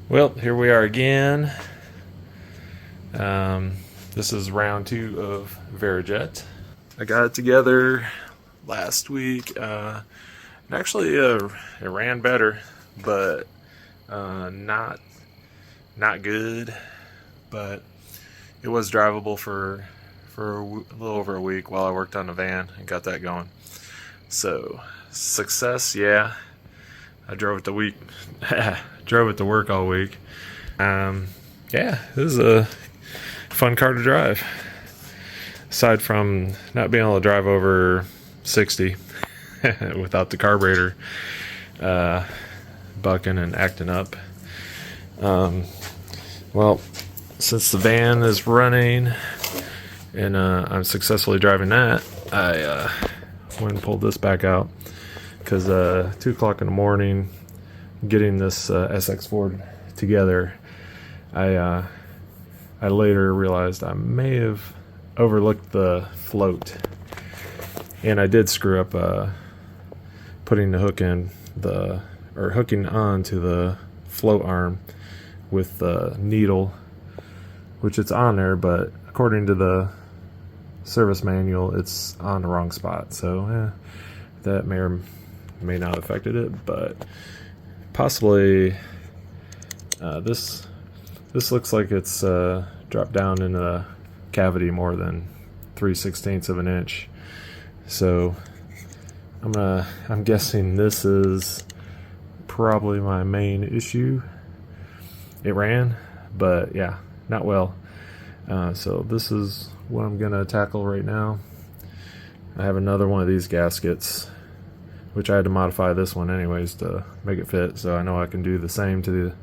Well, here we are again. This is round 2 of Varajet. I got it together last week. And actually, it ran better, but not good. But it was drivable for a little over a week while I worked on the van and got that going. So success, yeah. I drove it the week. Drove it to work all week. Yeah, this is a fun car to drive. Aside from not being able to drive over 60 without the carburetor bucking and acting up. Well, since the van is running and I'm successfully driving that, I went and pulled this back out because 2 o'clock in the morning, getting this SX4 together, I later realized I may have overlooked the float, and I did screw up putting the hook in hooking onto the float arm with the needle, which it's on there, but according to the service manual, it's on the wrong spot. So that may or may not have affected it, but possibly this looks like it's dropped down in the cavity more than 3/16 of an inch. So I'm guessing this is probably my main issue. It ran, but yeah, not well. So this is what I'm gonna tackle right now. I have another one of these gaskets, which I had to modify this one anyways to make it fit, so I know I can do the same to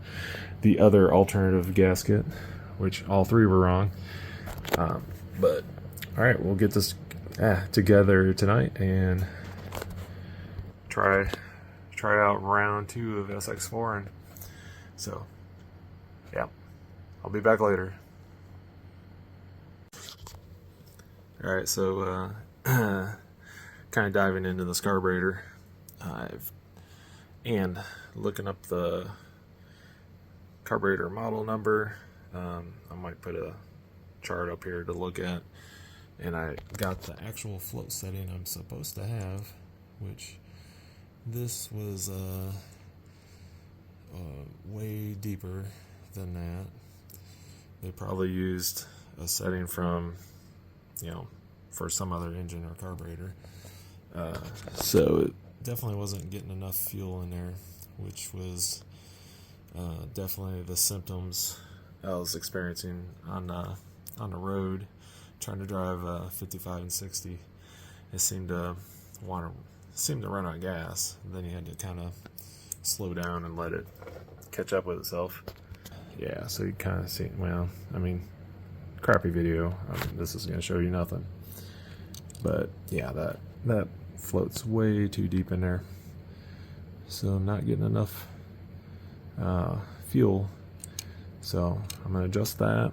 the other alternative gasket, which all three were wrong. But alright, we'll get this together tonight and try out round 2 of SX4. And so yeah, I'll be back later. Alright, so kind of diving into this carburetor, and looking up the carburetor model number. I might put a chart up here to look at, and I got the actual float setting I'm supposed to have, which this was way deeper than that. They probably used a setting from, for some other engine or carburetor. So it definitely wasn't getting enough fuel in there, which was definitely the symptoms I was experiencing on the road, trying to drive 55 and 60. It seemed to run out of gas. Then you had to kind of slow down and let it catch up with itself. Yeah, so you kind of see, crappy video. This is going to show you nothing. But yeah, that floats way too deep in there. So I'm not getting enough fuel. So I'm going to adjust that.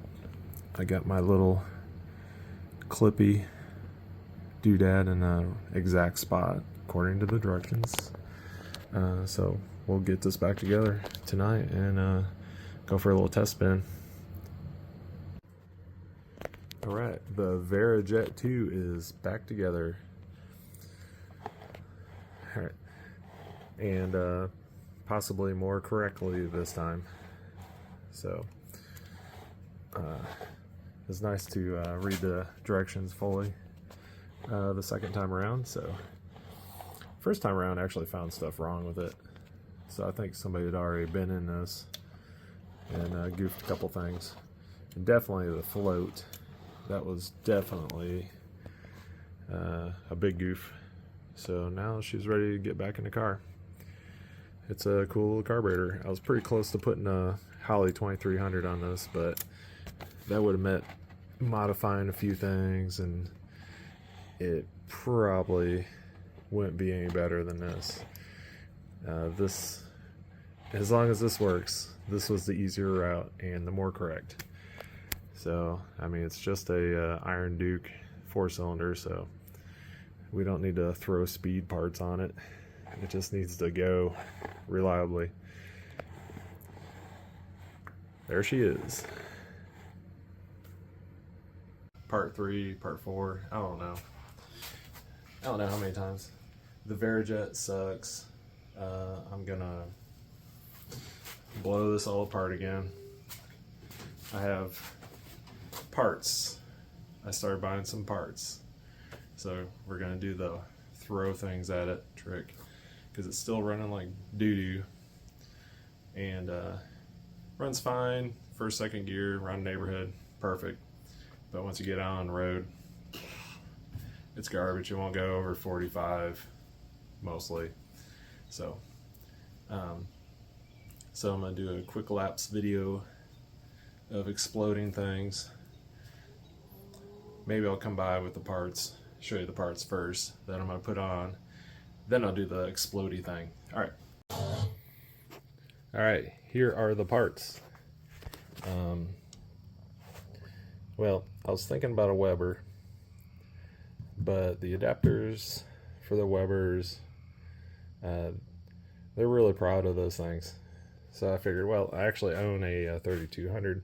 I got my little clippy doodad in an exact spot according to the directions. So we'll get this back together tonight and go for a little test spin. Alright, the Varajet II is back together. Alright, and possibly more correctly this time. So it's nice to read the directions fully the second time around. So first time around, I actually found stuff wrong with it. So I think somebody had already been in this and goofed a couple things. And definitely the float. That was definitely a big goof. So now she's ready to get back in the car. It's a cool little carburetor. I was pretty close to putting a Holley 2300 on this, but that would have meant modifying a few things, and it probably wouldn't be any better than this. As long as this works, this was the easier route and the more correct. So, it's just a Iron Duke 4-cylinder, so we don't need to throw speed parts on it. It just needs to go reliably. There she is. Part 3, part 4, I don't know how many times. The Varajet sucks. I'm gonna blow this all apart again. I have parts. I started buying some parts. So we're gonna do the throw things at it trick, because it's still running like doo-doo. And runs fine, first, second gear, around neighborhood, perfect. But once you get out on the road, it's garbage. It won't go over 45 mostly. So I'm gonna do a quick lapse video of exploding things. Maybe I'll come by with the parts, show you the parts first, then I'm gonna put on, then I'll do the explodey thing. Alright, here are the parts. Well, I was thinking about a Weber, but the adapters for the Webers, they're really proud of those things. So I figured, well, I actually own a 3200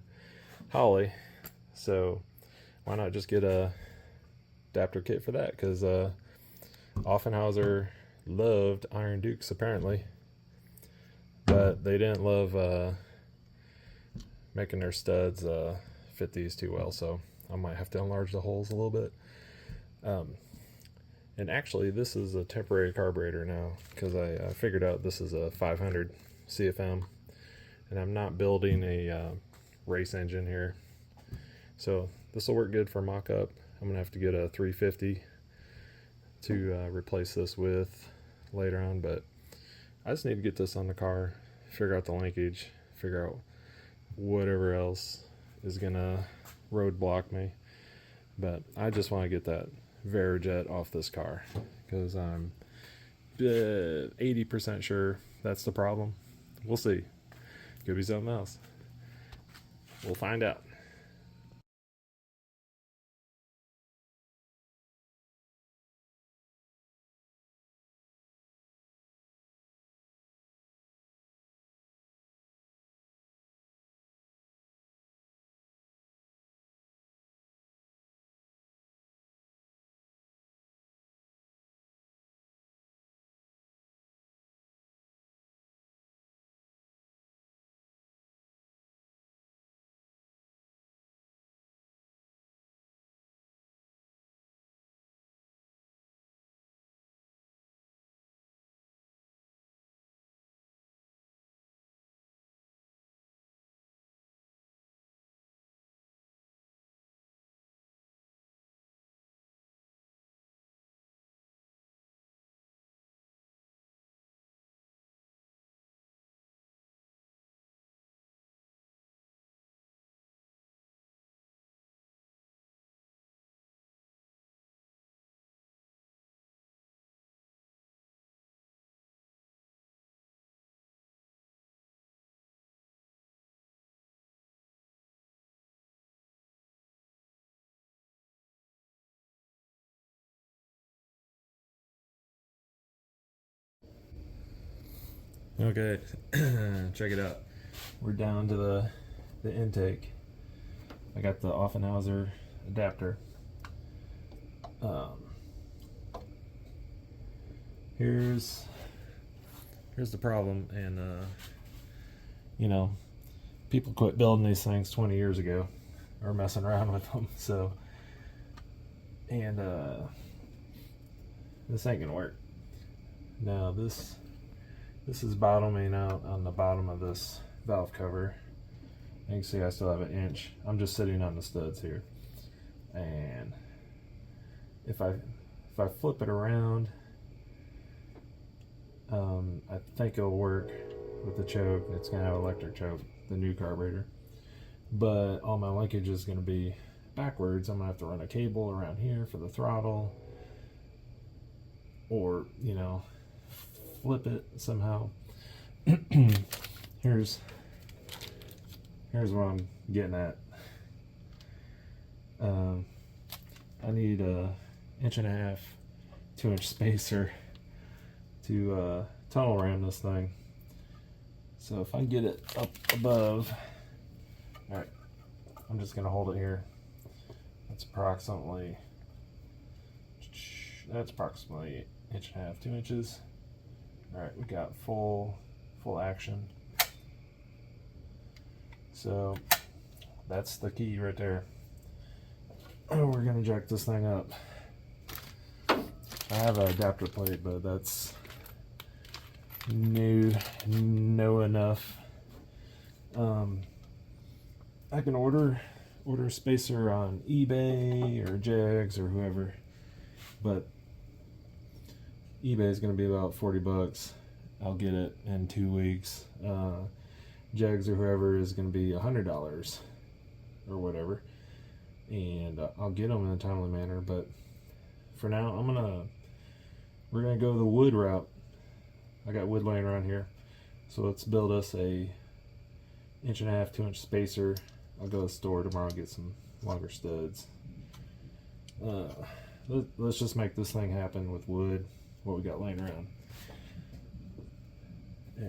Holley, so why not just get a adapter kit for that? Because Offenhauser loved Iron Dukes apparently, but they didn't love making their studs fit these too well, so I might have to enlarge the holes a little bit. And actually this is a temporary carburetor now, because I figured out this is a 500 CFM, and I'm not building a race engine here, so this will work good for mock-up. I'm gonna have to get a 350 to replace this with later on, but I just need to get this on the car, figure out the linkage, figure out whatever else is gonna roadblock me. But I just want to get that Varajet off this car, because I'm 80% sure that's the problem. We'll see. Could be something else. We'll find out. Okay, check it out. We're down to the intake. I got the Offenhauser adapter. Here's the problem, and you know, people quit building these things 20 years ago, or messing around with them. So, and this ain't gonna work. Now this is bottoming out on the bottom of this valve cover. You can see I still have an inch. I'm just sitting on the studs here, and if I flip it around, I think it'll work with the choke. It's gonna have electric choke, the new carburetor, but all my linkage is gonna be backwards. I'm gonna have to run a cable around here for the throttle, or flip it somehow. here's what I'm getting at. I need a 1.5 inch, 2-inch spacer to tunnel around this thing. So if I get it up above, Alright, I'm just going to hold it here. That's approximately 1.5, 2 inches. Alright, we got full action. So that's the key right there. Oh, we're gonna jack this thing up. I have an adapter plate, but that's no enough. I can order a spacer on eBay or Jags or whoever, but eBay is going to be about $40. I'll get it in 2 weeks. Jags or whoever is going to be $100 or whatever, and I'll get them in a timely manner. But for now, we're gonna go the wood route. I got wood laying around here, so let's build us a 1.5, 2 inch spacer. I'll go to the store tomorrow and get some longer studs. Let's just make this thing happen with wood, what we got laying around.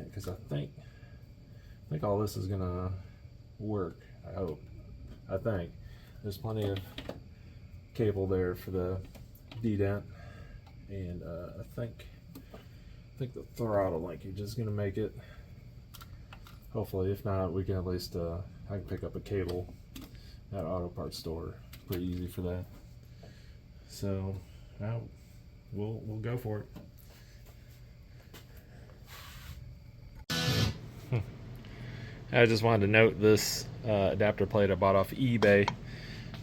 Because I think all this is gonna work. I hope. I think there's plenty of cable there for the D-dent, and I think the throttle linkage is gonna make it. Hopefully, if not, we can at least I can pick up a cable at auto parts store. Pretty easy for that. So now we'll go for it. I just wanted to note this adapter plate I bought off eBay.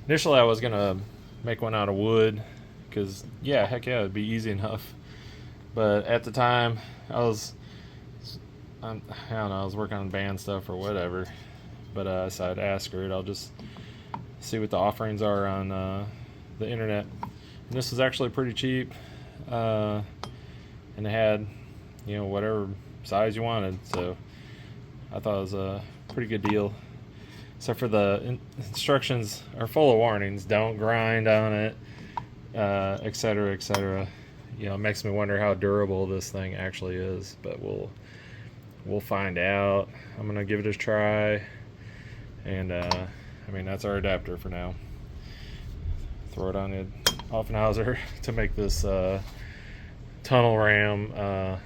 Initially, I was gonna make one out of wood because heck yeah, it'd be easy enough. But at the time, I don't know, I was working on band stuff or whatever. But I decided to ask her. I'll just see what the offerings are on the internet. And this was actually pretty cheap, and it had, whatever size you wanted. So I thought it was a pretty good deal. Except for the instructions are full of warnings. Don't grind on it, etc., etc. It makes me wonder how durable this thing actually is. But we'll find out. I'm gonna give it a try. And that's our adapter for now. Throw it on the offenhauser to make this tunnel ram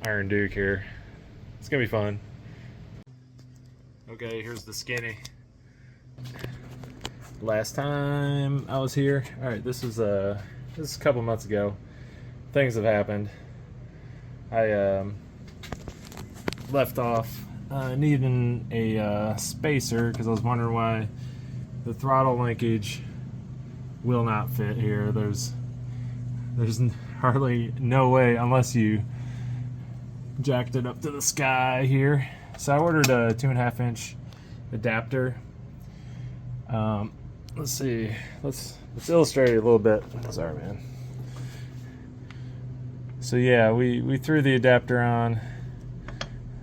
Iron Duke here. It's gonna be fun. Okay, here's the skinny. Last time I was here, all right, this is a couple months ago. Things have happened. I left off needing a spacer because I was wondering why the throttle linkage will not fit here. There's hardly no way unless you jacked it up to the sky here. So I ordered a 2.5 inch adapter. Let's see. Let's illustrate it a little bit. Sorry, man. So yeah, we threw the adapter on.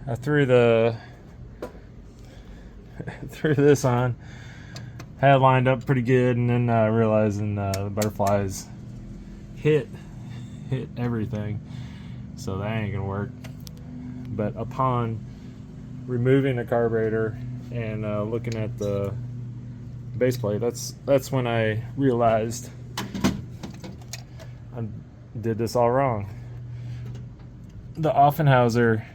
I threw this on. Had it lined up pretty good, and then realizing the butterflies hit everything, so that ain't gonna work. But upon removing the carburetor and looking at the base plate, that's when I realized I did this all wrong. The Offenhauser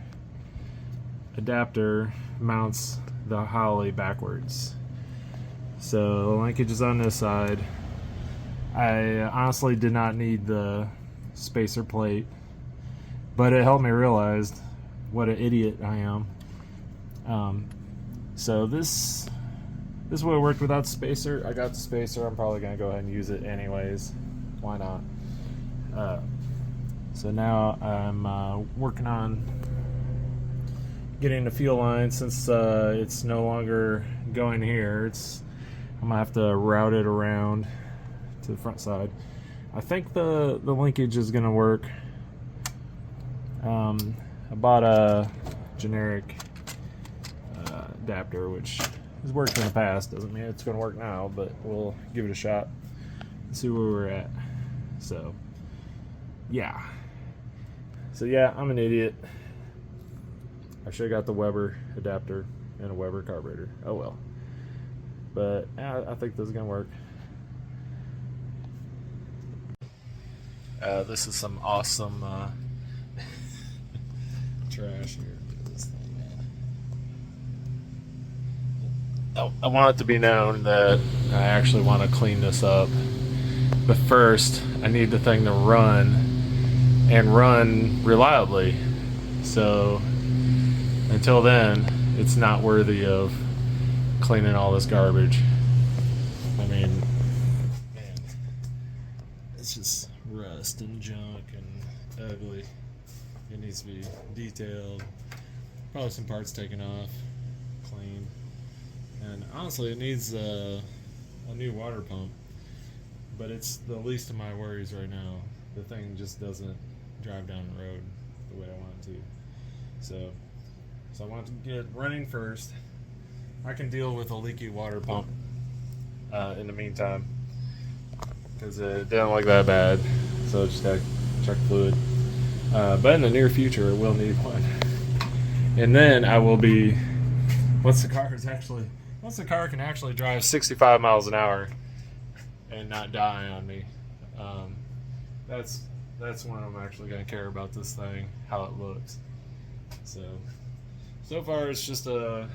adapter mounts the Holley backwards, so the linkage is on this side. I honestly did not need the spacer plate, but it helped me realize what an idiot I am. So this would have worked without the spacer. I got the spacer. I'm probably gonna go ahead and use it anyways. Why not? So now I'm working on getting the fuel line. Since it's no longer going here, I'm gonna have to route it around to the front side. I think the linkage is gonna work. I bought a generic adapter, which has worked in the past. Doesn't mean it's gonna work now, but we'll give it a shot and see where we're at. So yeah, I'm an idiot. I should have got the Weber adapter. and a Weber carburetor. Oh well. But I think this is gonna work. This is some awesome trash here. Look at this thing, man. I want it to be known that I actually want to clean this up. But first, I need the thing to run and run reliably. So until then, it's not worthy of cleaning all this garbage. I mean, man, it's just rust and junk and ugly. It needs to be detailed. Probably some parts taken off, cleaned. And honestly, it needs a new water pump. But it's the least of my worries right now. The thing just doesn't drive down the road the way I want it to. So I want to get running first. I can deal with a leaky water pump in the meantime, because it didn't look that bad. So just gotta check fluid. But in the near future, it will need one. And then I will be, once the car can actually drive 65 miles an hour and not die on me, that's when I'm actually going to care about this thing, how it looks. So far it's just a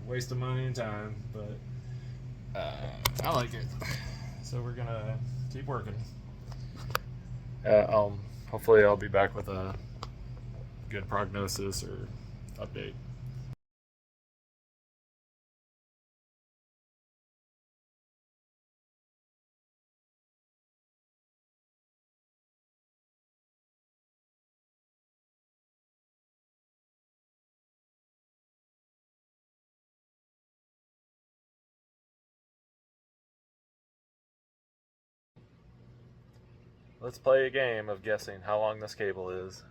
waste of money and time, but I like it. So we're gonna keep working. Hopefully I'll be back with a good prognosis or update. Let's play a game of guessing how long this cable is,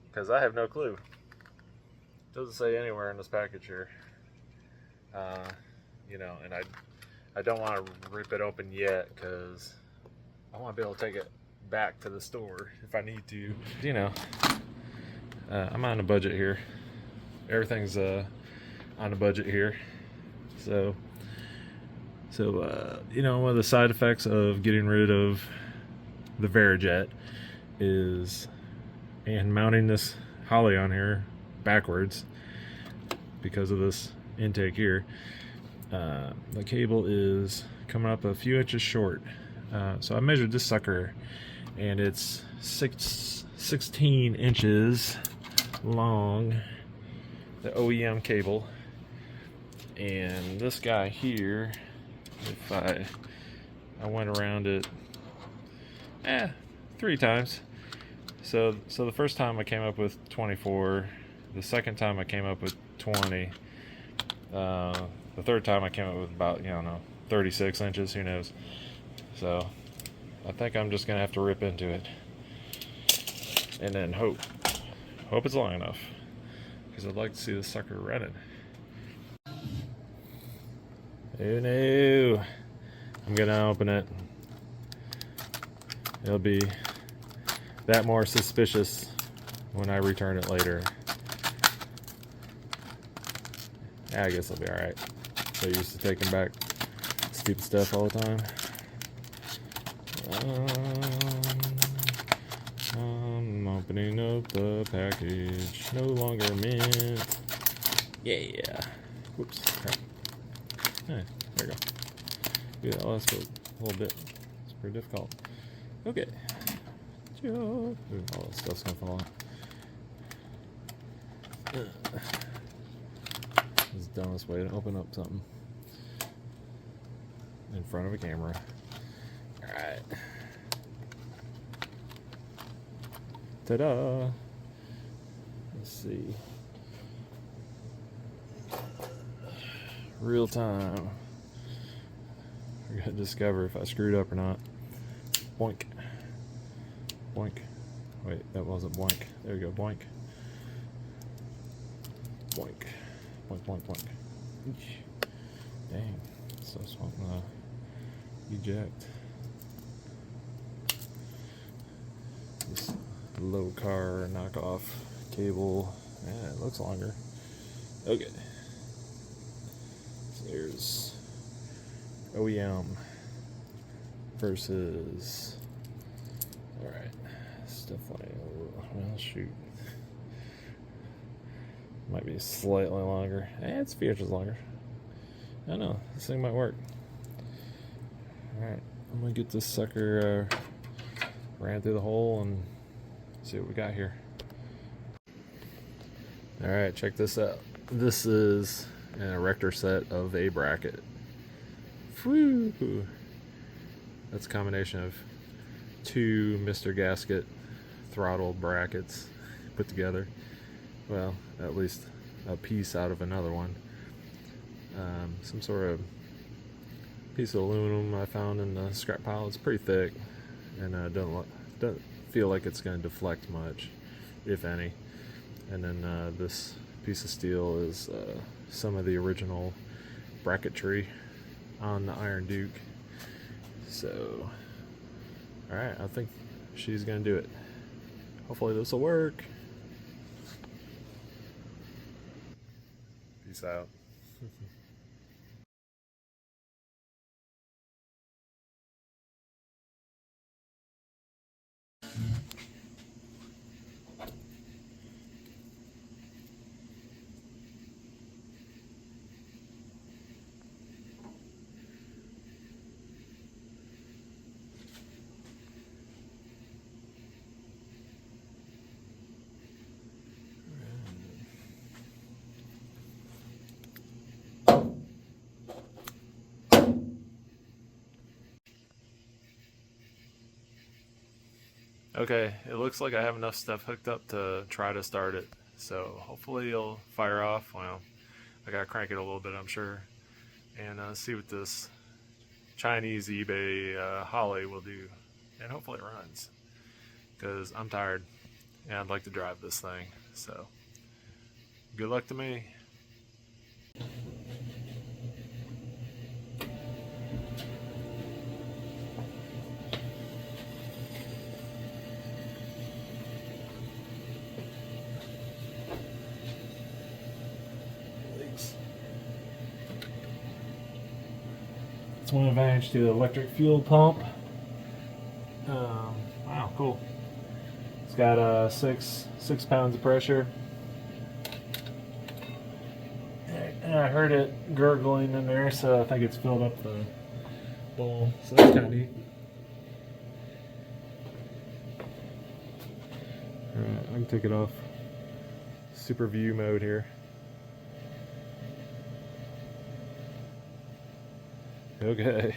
because I have no clue. It doesn't say anywhere in this package here. And I don't want to rip it open yet, because I want to be able to take it back to the store if I need to. I'm on a budget here. Everything's on a budget here. So one of the side effects of getting rid of the Varajet is, and mounting this Holley on here backwards because of this intake here, the cable is coming up a few inches short. So I measured this sucker, and it's 16 inches long, the OEM cable. And this guy here, if I went around it 3 times. So the first time I came up with 24, the second time I came up with 20, the third time I came up with about 36 inches, who knows. So I think I'm just gonna have to rip into it and then hope it's long enough, because I'd like to see the sucker running. Oh no, I'm gonna open it. It'll be that more suspicious when I return it later. I guess I'll be alright. So used to taking back stupid stuff all the time. I'm opening up the package. No longer mint. Yeah. Whoops. Crap. There we go. Do that last bit a little bit. It's pretty difficult. Okay. Ooh, all this stuff's gonna fall out. This is the dumbest way to open up something in front of a camera. Alright. Ta-da! Let's see. Real time. We're gonna discover if I screwed up or not. Boink. Boink. Wait, that wasn't boink. There we go, boink. Boink. Boink, boink, boink. Eesh. Dang. So I just want to eject. This low car knockoff cable. Yeah, it looks longer. Okay. There's OEM versus, alright, stuff like, well, shoot. Might be slightly longer. It's a few inches longer. I don't know, this thing might work. Alright, I'm gonna get this sucker ran through the hole and see what we got here. Alright, check this out. This is an erector set of a bracket. Whew. That's a combination of two Mr. Gasket throttle brackets put together. Well, at least a piece out of another one. Some sort of piece of aluminum I found in the scrap pile. It's pretty thick and doesn't feel like it's going to deflect much, if any. And then this piece of steel is some of the original bracketry on the Iron Duke. So, alright, I think she's going to do it. Hopefully this will work. Peace out. Okay, it looks like I have enough stuff hooked up to try to start it. So hopefully it'll fire off. Well, I gotta crank it a little bit, I'm sure, and see what this Chinese eBay Holley will do. And hopefully it runs, because I'm tired and I'd like to drive this thing. So good luck to me. It's one advantage to the electric fuel pump. Wow, cool. It's got 6 pounds of pressure. And I heard it gurgling in there, so I think it's filled up the bowl. So that's kind of neat. Alright, I can take it off super view mode here. Okay.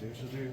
See what she'll do.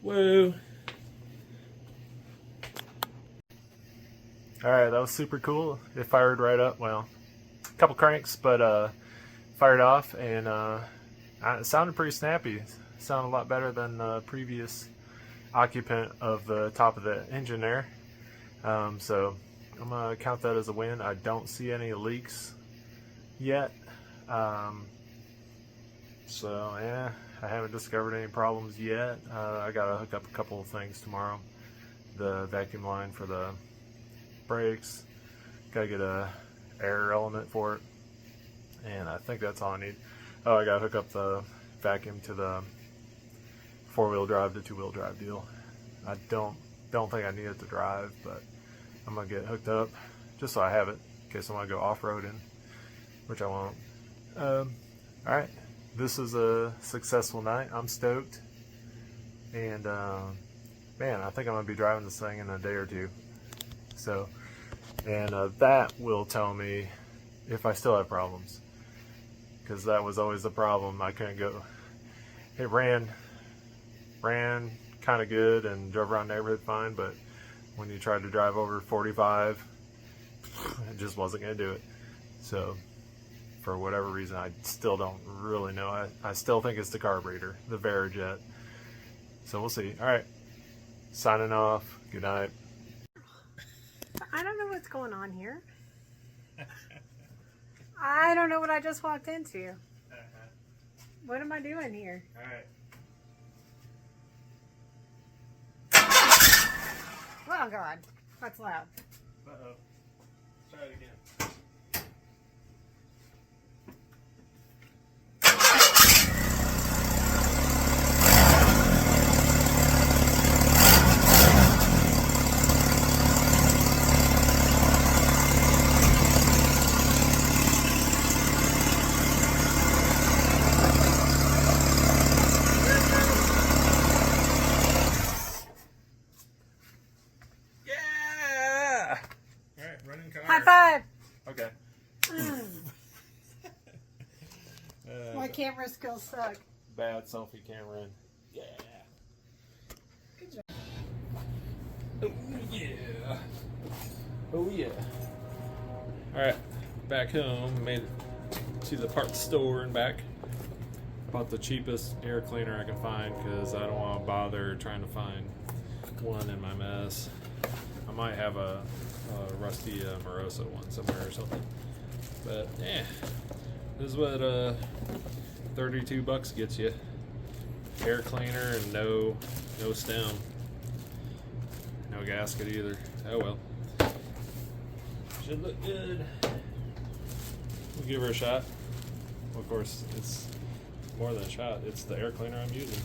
Woo! Alright, that was super cool. It fired right up. Well, a couple cranks, but fired off, and it sounded pretty snappy. It sounded a lot better than the previous occupant of the top of the engine there. So I'm going to count that as a win. I don't see any leaks yet. So yeah, I haven't discovered any problems yet. I gotta hook up a couple of things tomorrow. The vacuum line for the brakes. Gotta get a air element for it, and I think that's all I need. Oh, I gotta hook up the vacuum to the 4-wheel drive to 2-wheel drive deal. I don't think I need it to drive, but I'm gonna get hooked up just so I have it in case I want to go off-roading, which I won't. All right, this is a successful night. I'm stoked, and man, I think I'm gonna be driving this thing in a day or two. So, and that will tell me if I still have problems, because that was always the problem. I couldn't go. It ran kind of good and drove around the neighborhood fine, but when you tried to drive over 45, it just wasn't going to do it. So for whatever reason, I still don't really know. I still think it's the carburetor, the Varajet. So we'll see. All right, signing off. Good night. I don't know what's going on here. I don't know what I just walked into. What am I doing here? All right. Oh God, that's loud. Uh-oh. Try it again. High five! Okay. My camera skills suck. Bad selfie camera. Yeah. Good job. Oh yeah. Oh yeah. Alright, back home. Made it to the parts store and back. Bought the cheapest air cleaner I can find because I don't want to bother trying to find one in my mess. I might have a rusty Moroso one somewhere or something. But yeah, this is what $32 gets you. Air cleaner and no stem. No gasket either. Oh well. Should look good. We'll give her a shot. Well, of course, it's more than a shot. It's the air cleaner I'm using.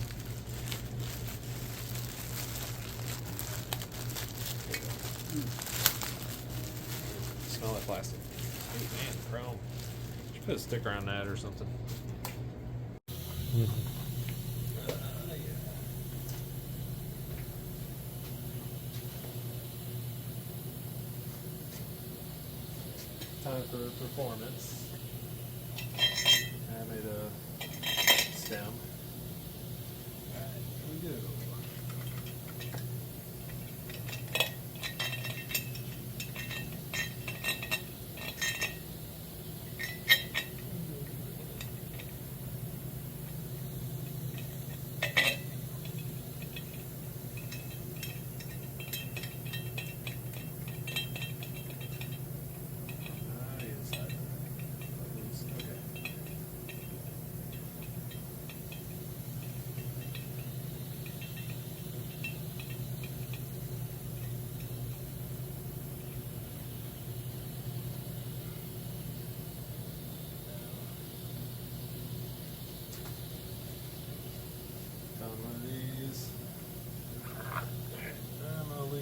Smell that plastic. Oh man, chrome. Should put a sticker on that or something. Yeah. Time for performance. I made a stem. Alright, here we go.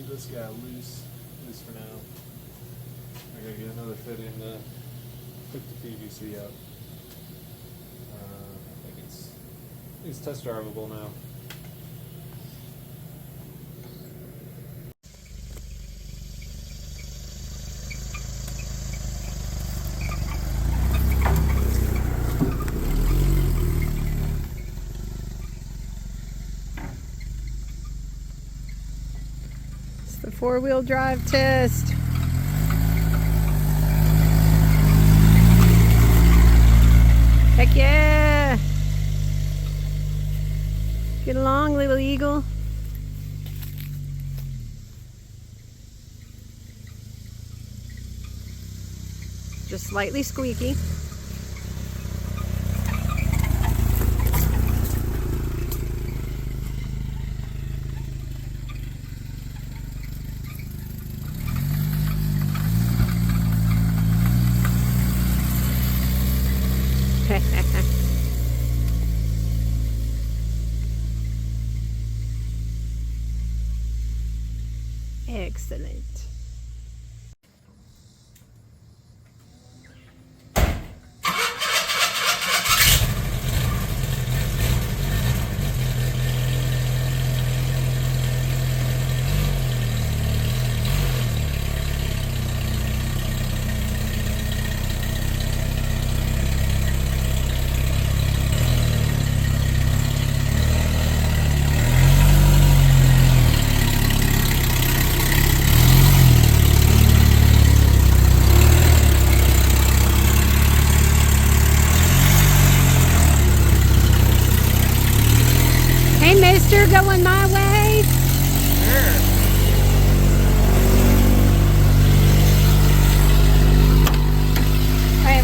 This guy loose for now. I gotta get another fit in to hook the PVC up. I think it's test drivable now. The 4-wheel drive test. Heck yeah! Get along, little eagle. Just slightly squeaky. Excellent. Hey, mister, going my way? Sure.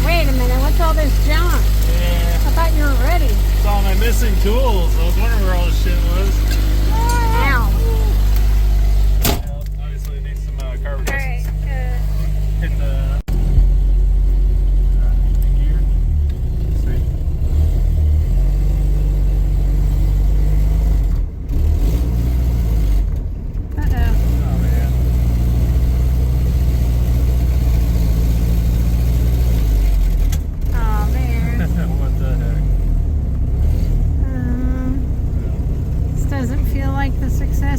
Wait a minute. What's all this junk? Yeah. I thought you were ready. It's all my missing tools. I was wondering where all this shit was. Ow. Yeah, obviously it needs some carb Alright, hit the gear. Sweet. uh-oh. Oh man. Oh, man. What the heck? This doesn't feel like the success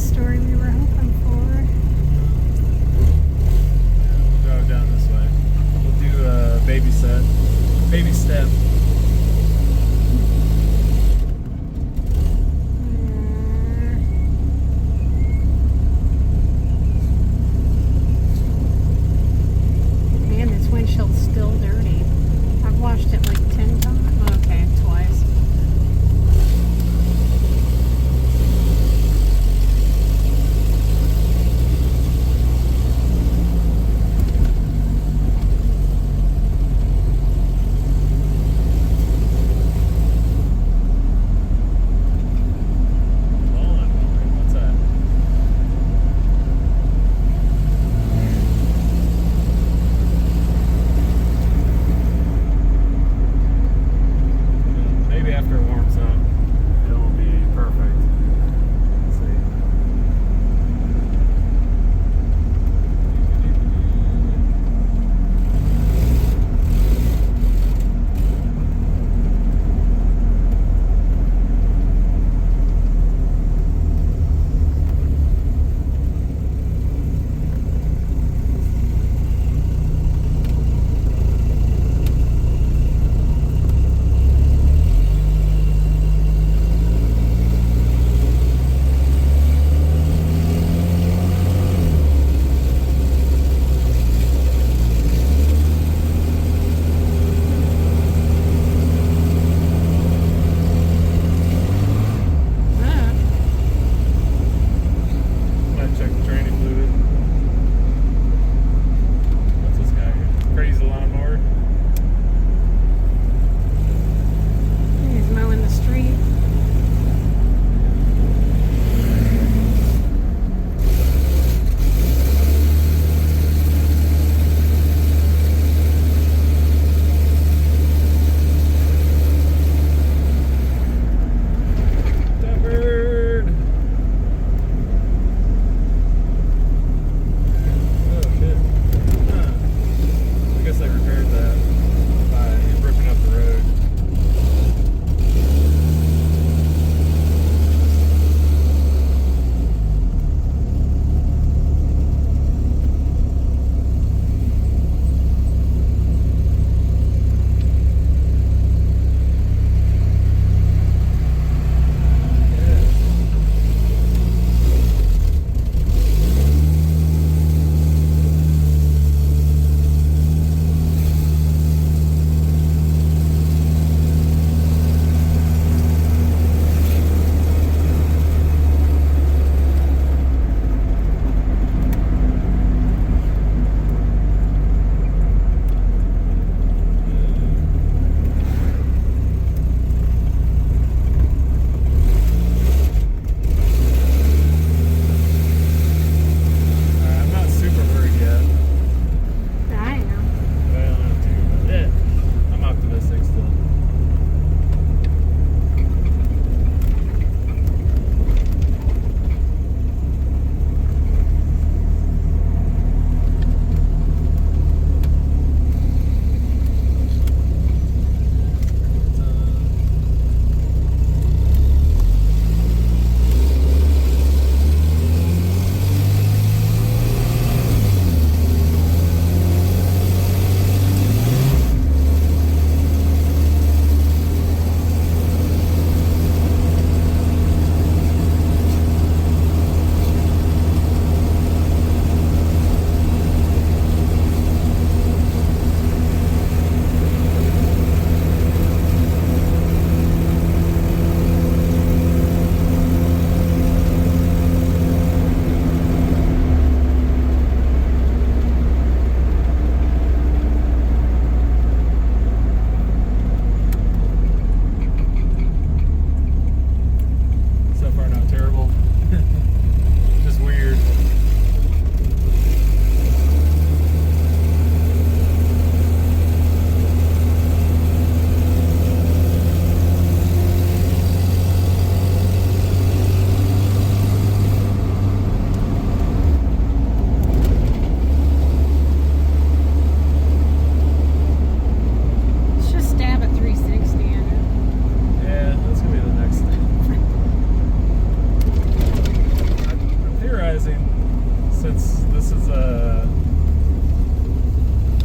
since this is a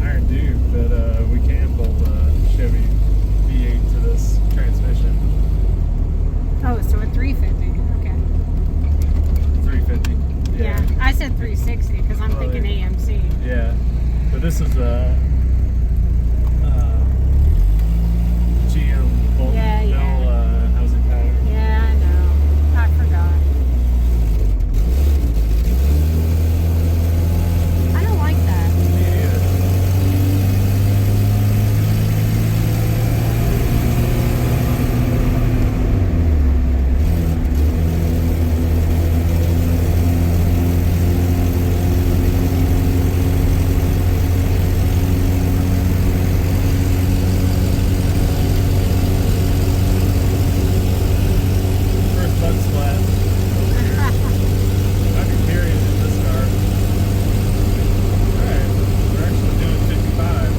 iron dude, that we can bolt a Chevy V8 to this transmission. Oh, so a 350. Okay. 350. Yeah, I said 360 because I'm thinking AMC. Yeah, but this is a GM bolt mill housing pattern. Yeah, I know. I forgot. I don't like that. Me neither. First bug splat over here. I'd be curious in this car. Alright, we're actually doing 55.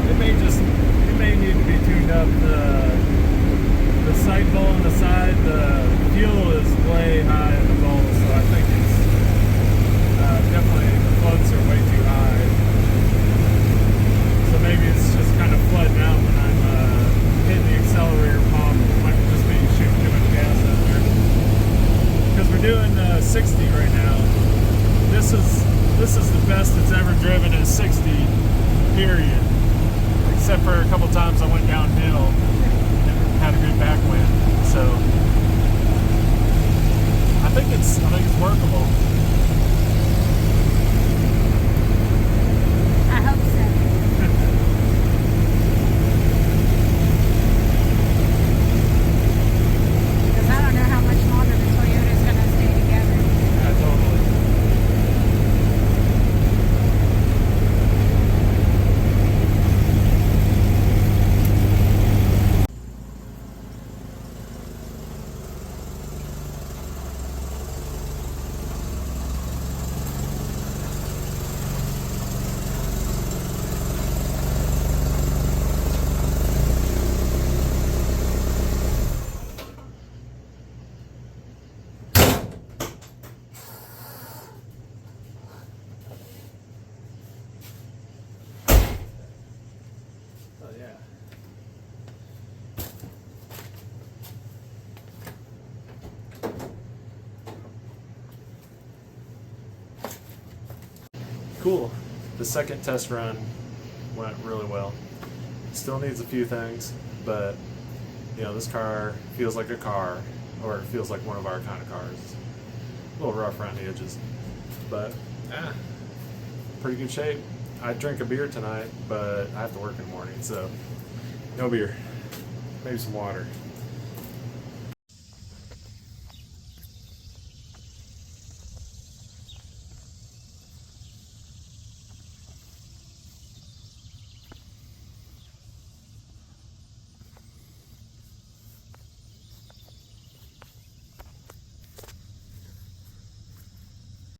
It may need to be tuned up. The sight bowl on the side, the fuel is way high in the bowl, so I think it's definitely the floats are way too high. So maybe it's just kind of flooding out when I'm hitting the accelerator pump. It might just be shooting too much gas out there. Because we're doing 60 right now. This is the best it's ever driven at 60, period. Except for a couple times I went downhill and had a good backwind. So I think it's workable. I hope so. Because I don't know how much longer the Toyota's going to stay together. Yeah, totally. Oh yeah. Cool. The second test run went really well. Still needs a few things, but you know, this car feels like a car, or it feels like one of our kind of cars. A little rough around the edges, but pretty good shape. I'd drink a beer tonight, but I have to work in the morning, so no beer. Maybe some water.